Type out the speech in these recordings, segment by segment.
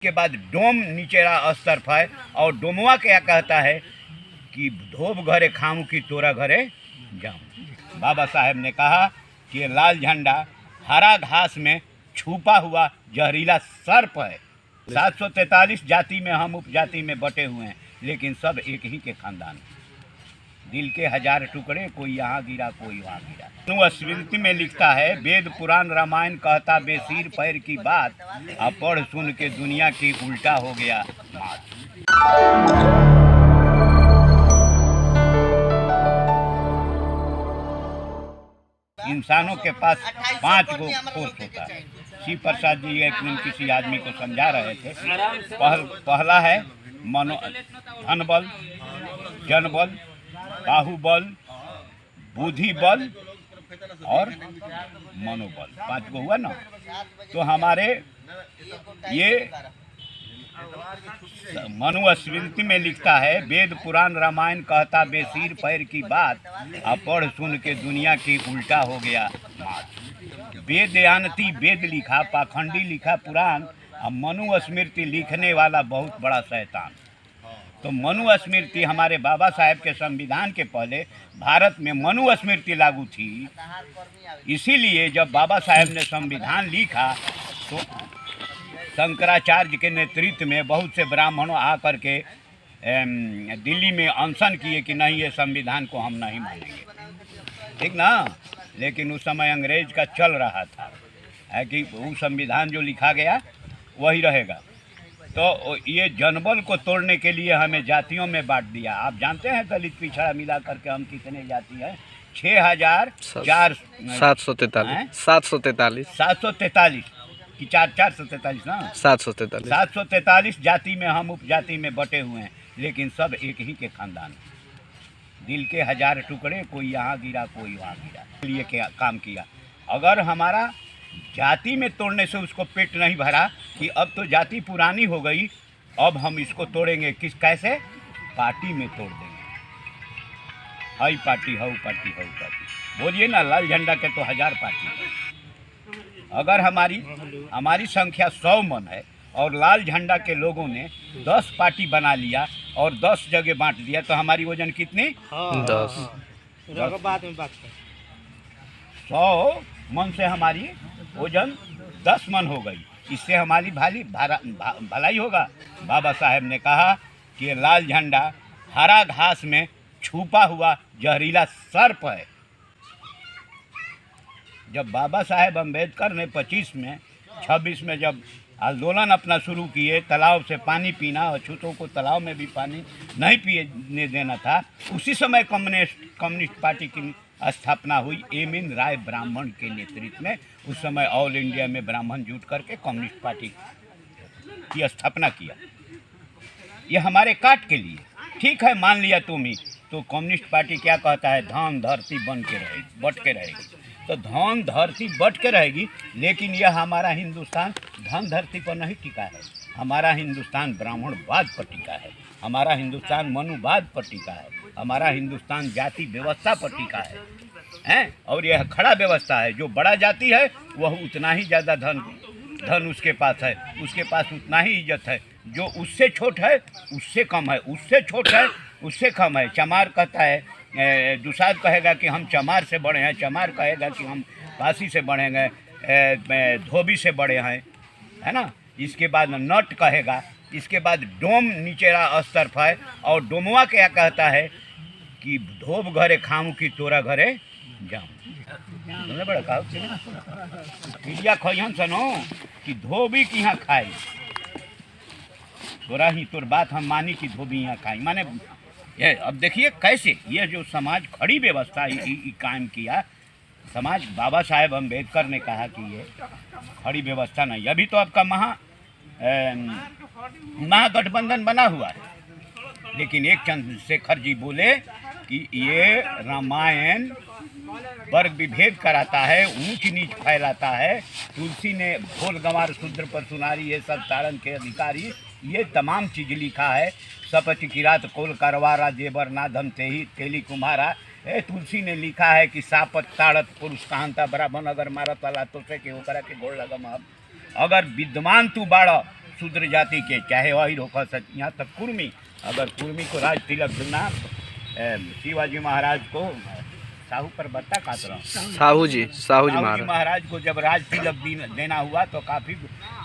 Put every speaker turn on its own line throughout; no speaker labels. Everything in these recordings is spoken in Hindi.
के बाद डोम नीचेरा स्तर है और डोमवा क्या कहता है कि धोब घरे खाऊं कि तोरा घरे जाऊं। बाबा साहेब ने कहा कि लाल झंडा हरा घास में छुपा हुआ जहरीला सर्प है। 743 जाति में हम उपजाति में बटे हुए हैं, लेकिन सब एक ही के खानदान। दिल के हजार टुकड़े, कोई यहाँ गिरा कोई वहाँ गिरा। स्मृति में लिखता है, वेद पुराण रामायण कहता बेसिर पैर की बात, अब पढ़ सुन के दुनिया की उल्टा हो गया मात। इंसानों के पास 5 गो फोर्स होता है। शिव प्रसाद जी एक दिन किसी आदमी को समझा रहे थे। पहला है धन बल, जन बल, बाहुबल, बुद्धि बल और मनोबल। 5 गो हुआ ना। तो हमारे ये मनुस्मृति में लिखता है, वेद पुराण रामायण कहता बेसिर पैर की बात, अब पढ़ सुन के दुनिया की उल्टा हो गया मात। वेद यानती वेद लिखा, पाखंडी लिखा पुराण, अब मनुस्मृति लिखने वाला बहुत बड़ा शैतान। तो मनुस्मृति हमारे बाबा साहेब के संविधान के पहले भारत में मनुस्मृति लागू थी। इसीलिए जब बाबा साहेब ने संविधान लिखा तो शंकराचार्य के नेतृत्व में बहुत से ब्राह्मणों आकर के दिल्ली में अनशन किए कि नहीं, ये संविधान को हम नहीं मानेंगे, ठीक ना। लेकिन उस समय अंग्रेज का चल रहा था है कि वो संविधान जो लिखा गया वही रहेगा। तो ये जनबल को तोड़ने के लिए हमें जातियों में बांट दिया। आप जानते हैं दलित पिछड़ा मिला करके हम कितने जाति हैं? 743 कि 443 ना, 743 जाति में हम उपजाति में बटे हुए हैं, लेकिन सब एक ही के खानदान। दिल के हजार टुकड़े, कोई यहाँ गिरा कोई वहाँ गिरा। लिए क्या काम किया। अगर हमारा जाति में तोड़ने से उसको पेट नहीं भरा कि अब तो जाति पुरानी हो गई, अब हम इसको तोड़ेंगे कैसे? पार्टी में तोड़ देंगे। High party, how party, how party बोलिए ना। लाल झंडा के तो 1000 पार्टी है। अगर हमारी संख्या 100 मन है और लाल झंडा के लोगों ने 10 पार्टी बना लिया और 10 जगह बांट दिया, तो हमारी वजन कितनी?
10।
100 मन से हमारी वजन 10 मन हो गई। इससे हमारी भलाई होगा। बाबा साहेब ने कहा कि लाल झंडा हरा घास में छुपा हुआ जहरीला सर्प है। जब बाबा साहेब अम्बेडकर ने 26 में जब आंदोलन अपना शुरू किए, तालाब से पानी पीना, अछूतों को तालाब में भी पानी नहीं पीने देना था, उसी समय कम्युनिस्ट पार्टी की स्थापना हुई। एम.एन. राय ब्राह्मण के नेतृत्व में। उस समय ऑल इंडिया में ब्राह्मण जुट करके कम्युनिस्ट पार्टी की स्थापना किया। ये हमारे काट के लिए, ठीक है, मान लिया तुम ही। तो कम्युनिस्ट पार्टी क्या कहता है? धन धरती बन के रहेगी, बट के रहेगी। तो धन धरती बट के रहेगी, लेकिन यह हमारा हिंदुस्तान धन धरती पर नहीं टिका है। हमारा हिंदुस्तान ब्राह्मणवाद पर टिका है, हमारा हिंदुस्तान मनुवाद पर टिका है, हमारा हिंदुस्तान जाति व्यवस्था पर टिका है। और यह खड़ा व्यवस्था है। जो बड़ा जाति है वह उतना ही ज़्यादा धन उसके पास है, उसके पास उतना ही इज्जत है। जो उससे छोट है उससे कम है, उससे छोट है उससे कम है। चमार कहता है, दुसाद कहेगा कि हम चमार से बड़े हैं, चमार कहेगा कि हम काशी से बड़े हैं, धोबी से बड़े हैं, है ना। इसके बाद नट कहेगा। इसके बाद डोम नीचेरा स्तर है और डोमवा क्या कहता है कि धोब घरे खाऊं कि तोरा घरे जाऊं। बड़ा कहा चिड़िया खन सनो कि धोबी की यहाँ खाई, तोरा ही तोर बात हम मानी कि धोबी यहाँ खाई। माने ये अब देखिए कैसे ये जो समाज खड़ी व्यवस्था कायम किया समाज। बाबा साहेब अम्बेडकर ने कहा कि ये खड़ी व्यवस्था नहीं। अभी तो आपका महागठबंधन बना हुआ है, लेकिन एक चंद्रशेखर जी बोले कि ये रामायण वर्ग विभेद कराता है, ऊंच नीच फैलाता है। तुलसी ने भोल गंवार शूद्र पर सुनारी, ये सब तारण के अधिकारी, ये तमाम चीज़ लिखा है। सपच किरात कोल करवारा जेबर नाधम तेली कुम्हारा। तुलसी ने लिखा है कि सापत ताड़त पुरुष कहानता बराबर अगर मारत वाला तो से के ओकरा के गोड़ लगम। अगर विद्वान तू बाड़ शूद्र जाति के, चाहे वही रोका यहाँ तक कुर्मी, अगर कुर्मी को राज तिलक देना, शिवाजी महाराज को साहू पर बत्ता काट रहा हूँ,
साहू जी
महाराज को जब राज तिलक देना हुआ तो काफ़ी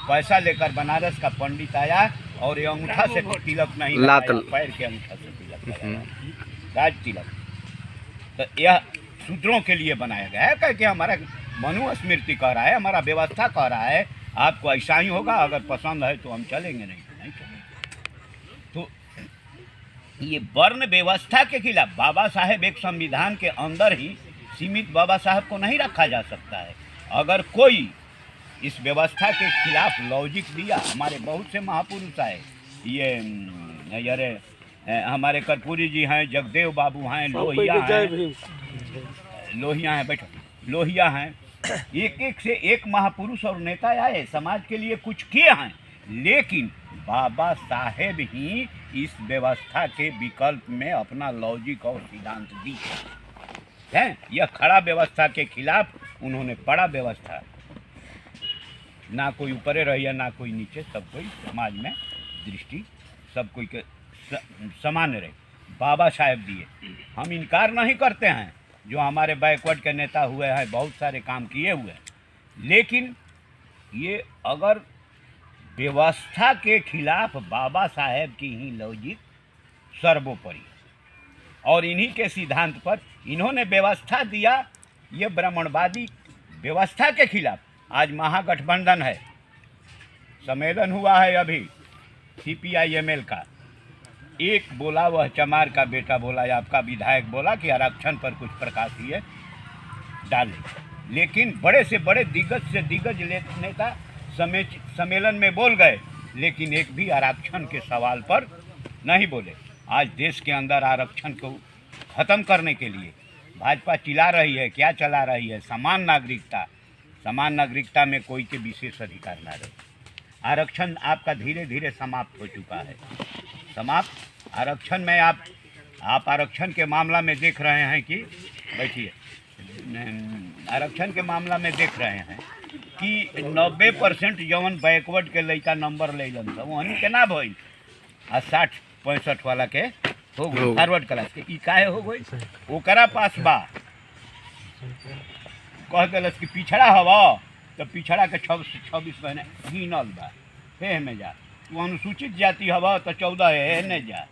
पैसा लेकर बनारस का पंडित आया और ये अंगूठा से तिलक नहीं लगाया, पैर के अंगूठा से तिलक लगाया, राज तिलक। तो यह शूद्रों के लिए बनाया गया है, क्योंकि हमारा मनुस्मृति कह रहा है, हमारा व्यवस्था कह रहा है आपको ऐसा ही होगा, अगर पसंद है तो हम चलेंगे, नहीं तो नहीं चलेंगे। तो ये वर्ण व्यवस्था के खिलाफ बाबा साहेब एक संविधान के अंदर ही सीमित बाबा साहेब को नहीं रखा जा सकता है। अगर कोई इस व्यवस्था के खिलाफ लॉजिक दिया, हमारे बहुत से महापुरुष आए, ये हमारे कर्पूरी जी हैं, जगदेव बाबू हैं, लोहिया हैं, बैठो, लोहिया हैं, एक एक से एक महापुरुष और नेता आए, समाज के लिए कुछ किए हैं, लेकिन बाबा साहेब ही इस व्यवस्था के विकल्प में अपना लॉजिक और सिद्धांत दी है। यह खड़ा व्यवस्था के खिलाफ उन्होंने पड़ा व्यवस्था, ना कोई ऊपरे रहिए ना कोई नीचे, सब कोई समाज में दृष्टि सब कोई के समान रहे, बाबा साहेब दिए। हम इनकार नहीं करते हैं, जो हमारे बैकवर्ड के नेता हुए हैं बहुत सारे काम किए हुए हैं, लेकिन ये अगर व्यवस्था के खिलाफ बाबा साहेब की ही लॉजिक सर्वोपरि, और इन्हीं के सिद्धांत पर इन्होंने व्यवस्था दिया। ये ब्राह्मणवादी व्यवस्था के खिलाफ आज महागठबंधन है, सम्मेलन हुआ है अभी CPI-ML का, एक बोला वह चमार का बेटा बोला या आपका विधायक बोला कि आरक्षण पर कुछ प्रकाशीय डाले, लेकिन बड़े से बड़े दिग्गज से दिग्गज नेता सम्मेलन में बोल गए, लेकिन एक भी आरक्षण के सवाल पर नहीं बोले। आज देश के अंदर आरक्षण को ख़त्म करने के लिए भाजपा चिल्ला रही है, क्या चला रही है, समान नागरिकता, समान नागरिकता में कोई के विशेष अधिकार ना रहे। आरक्षण आपका धीरे धीरे समाप्त हो चुका है, समाप्त। आरक्षण में आप आरक्षण के मामला में देख रहे हैं कि बैठिए, आरक्षण के मामला में देख रहे हैं कि 90% जवन बैकवर्ड के लड़का नंबर ले लन था वहीं के ना भइल, आ 60-65 वाला के हो गई फॉरवर्ड क्लास के, ई काहे हो गई, ओकरा पास बा, कह दिलस कि पिछड़ा हवा तो पिछड़ा के 26 महीने गिनल बा, हे में जा, तू अनुसूचित जाति हवा तो 14 है ने जा,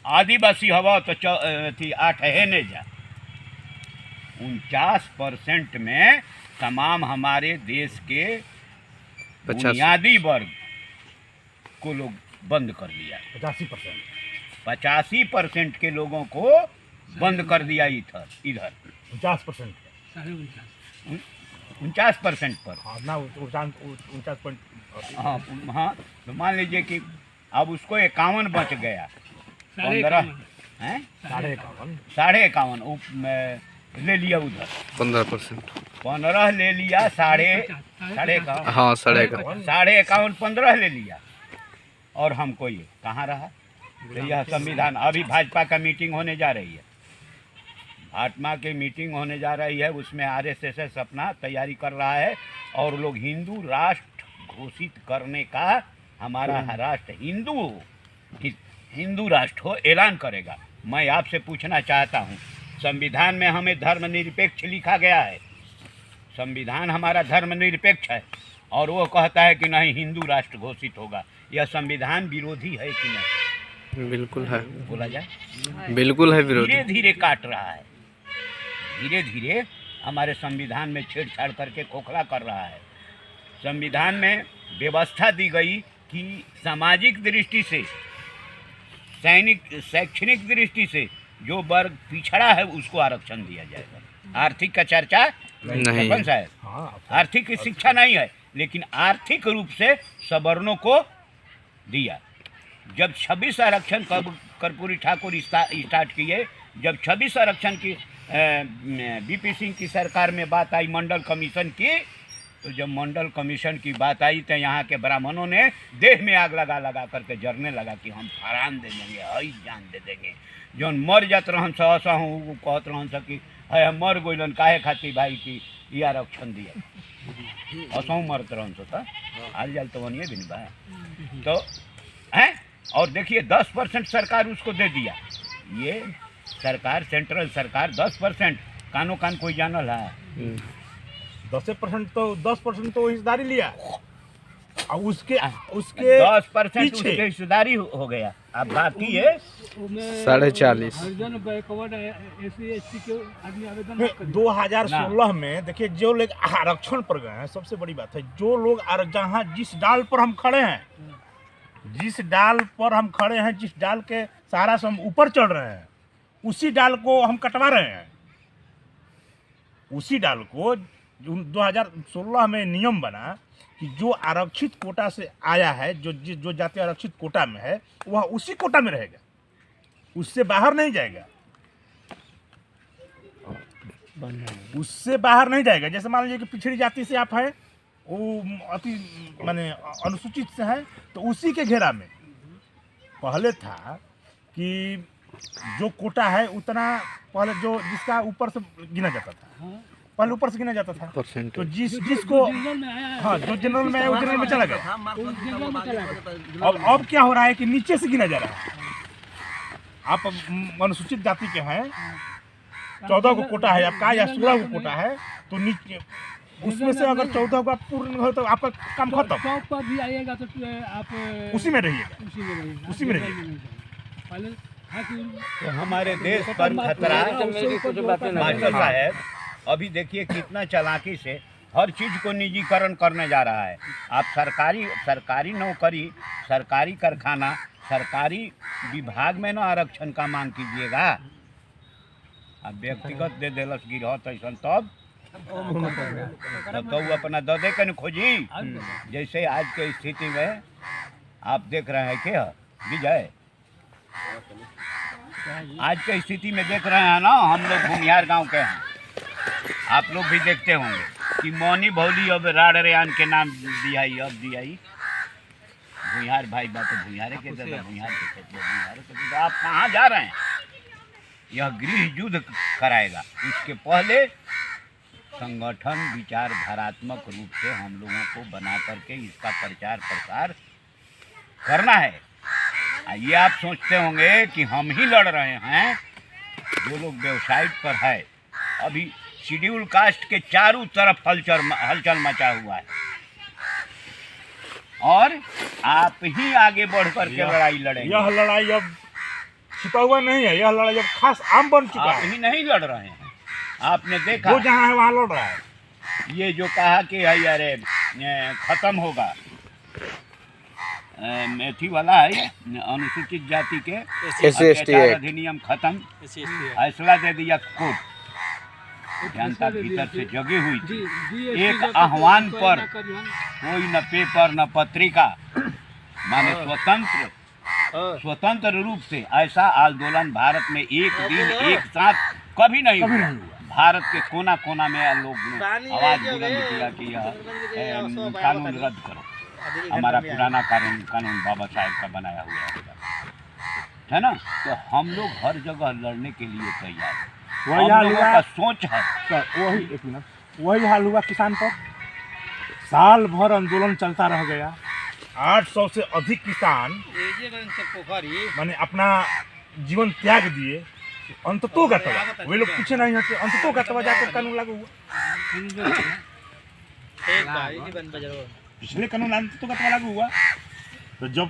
आदिवासी हवा तो 8 है ने जा। 49% में तमाम हमारे देश के बुनियादी वर्ग को लोग बंद कर दिया, 85% के लोगों को बंद कर दिया इधर
50%,
49% पर, हाँ, तो मान लीजिए कि अब उसको 51 बच गया, 15 हैं, 51.5 ले लिया, उधर 15% ले लिया, 51.5,
हाँ
51.5 15 ले लिया, और हमको ये कहाँ रहा। तो यह संविधान, अभी भाजपा का मीटिंग होने जा रही है, भाजपा की मीटिंग होने जा रही है, उसमें RSS अपना तैयारी कर रहा है, और लोग हिंदू राष्ट्र घोषित करने का, हमारा राष्ट्र हिंदू हो, हिंदू राष्ट्र हो, ऐलान करेगा। मैं आपसे पूछना चाहता हूँ, संविधान में हमें धर्मनिरपेक्ष लिखा गया है, संविधान हमारा धर्मनिरपेक्ष है, और वो कहता है कि नहीं हिंदू राष्ट्र घोषित होगा, यह संविधान विरोधी है कि नहीं?
बिल्कुल है,
बोला जाए
बिल्कुल है विरोधी।
धीरे धीरे काट रहा है, धीरे धीरे हमारे संविधान में छेड़छाड़ करके खोखला कर रहा है। संविधान में व्यवस्था दी गई कि सामाजिक दृष्टि से, शैक्षणिक दृष्टि से जो वर्ग पिछड़ा है उसको आरक्षण दिया जाएगा। आर्थिक का चर्चा
नहीं
है, आर्थिक शिक्षा नहीं है, लेकिन आर्थिक रूप से सवर्णों को दिया। जब 26 आरक्षण कर्पूरी ठाकुर स्टार्ट किए, जब 26 आरक्षण की BP सिंह की सरकार में बात आई मंडल कमीशन की, तो जब मंडल कमीशन की बात आई तो यहाँ के ब्राह्मणों ने देह में आग लगा लगा करके जरने लगा कि हम फरान दे देंगे, हई जान दे देंगे। जौन मर जात रहन सहसा हूँ वो कहत रहन स कि है मर गइलन काहे खातिर भाई की ये आरक्षण दिया, असहु मरत रहन स, आज जाल तो वनिए भी नहीं बा। तो हैं, और देखिए 10% सरकार उसको दे दिया। ये सरकार, सेंट्रल सरकार 10%, कानो कान कोई जानल है?
10% तो हिस्सेदारी लिया, और उसके उसके
10%
पीछे
उसकी हिस्सेदारी हो गया। अब बाकी है
40.5
2016 में देखिए जो लोग आरक्षण पर गए हैं, सबसे बड़ी बात है जो लोग जहाँ जिस डाल पर हम खड़े हैं, जिस डाल पर हम खड़े हैं, जिस डाल के सहारा से हम ऊपर चढ़ रहे हैं, उसी डाल को हम कटवा रहे हैं। उसी डाल को 2016 में नियम बना कि जो आरक्षित कोटा से आया है, जो जाति आरक्षित कोटा में है, वह उसी कोटा में रहेगा, उससे बाहर नहीं जाएगा, उससे बाहर नहीं जाएगा। जैसे मान लीजिए कि पिछड़ी जाति से आप हैं, वो अति माने अनुसूचित से है, तो उसी के घेरा में पहले था कि जो कोटा है उतना पहले जो जिसका ऊपर से गिना जाता था, पहले ऊपर से गिना जाता था,
परसेंट
तो जिसको हाँ जो जनरल में है वो जनरल में चला गया। अब क्या हो रहा है कि नीचे से गिना जा रहा है। आप अनुसूचित जाति के हैं, 14 को कोटा है आपका या 16 को कोटा है, तो नीचे उसमें से अगर 14 को आप पूर्ण हो तो आपका काम खत्म।
टॉप पर भी आइएगा तो आप
उसी में रहिएगा, उसी में रहिएगा।
पहले था कि
तो हमारे देश पर खतरा मास्टर साहब। अभी देखिए कितना चालाकी से हर चीज़ को निजीकरण करने जा रहा है। आप सरकारी नौकरी, सरकारी कारखाना, सरकारी विभाग में ना आरक्षण का मांग कीजिएगा। अब व्यक्तिगत दे देलस गिरहत ऐसा तब तो अपना दे के न खोजी। जैसे आज के स्थिति में आप देख रहे हैं क्या विजय, आज के स्थिति में देख रहे हैं ना, हम लोग भूमिहार गांव के हैं, आप लोग भी देखते होंगे कि मौनी भौली अब राडरेयान के नाम दिया ही, अब दिया ही भूमिहार भाई बात भूमिहारे के दादा भूमिहार के खेत में भूमिहारे के। आप कहाँ जा रहे हैं? यह गृह युद्ध कराएगा। उसके पहले संगठन विचारधारात्मक रूप से हम लोगों को बना करके इसका प्रचार प्रसार करना है। ये आप सोचते होंगे कि हम ही लड़ रहे हैं। जो लोग वेबसाइट पर है, अभी शेड्यूल कास्ट के चारों तरफ हलचल मचा हुआ है, और आप ही आगे बढ़ कर के लड़ाई लड़ेंगे।
यह लड़ाई अब छिपा हुआ नहीं है, यह लड़ाई अब खास आम बन चुका
आप
है।
ही नहीं लड़ रहे हैं, आपने देखा
जो जहाँ है वहाँ लड़ रहा है।
ये जो कहा कि अरे खत्म होगा, मेथी वाला है अनुसूचित जाति के अत्याचार अधिनियम खत्म, फैसला दे दिया कोर्ट। जनता भीतर से जगी हुई थी। एक आह्वान पर कोई न पेपर न पत्रिका, माने स्वतंत्र रूप से ऐसा आंदोलन भारत में एक दिन एक साथ कभी नहीं हुआ। भारत के कोना कोना में लोग ने आवाज बुलंद किया कि यह कानून रद्द करो, हमारा पुराना कानून बाबा साहेब का बनाया हुआ है ना। तो हम लोग हर जगह लड़ने के लिए तैयार हैं।
वही हाल हुआ
का सोच है
वही, एक मिनट, वही हाल हुआ किसान पर। साल भर आंदोलन चलता रह गया। 800 से अधिक किसान माने अपना जीवन त्याग दिए। अंततोगतवा वे लोग पीछे नहीं हटे, अंततोगतवा जाकर कानून लागू हुआ। पिछले कानून अंततोगतवा लागू हुआ। तो जब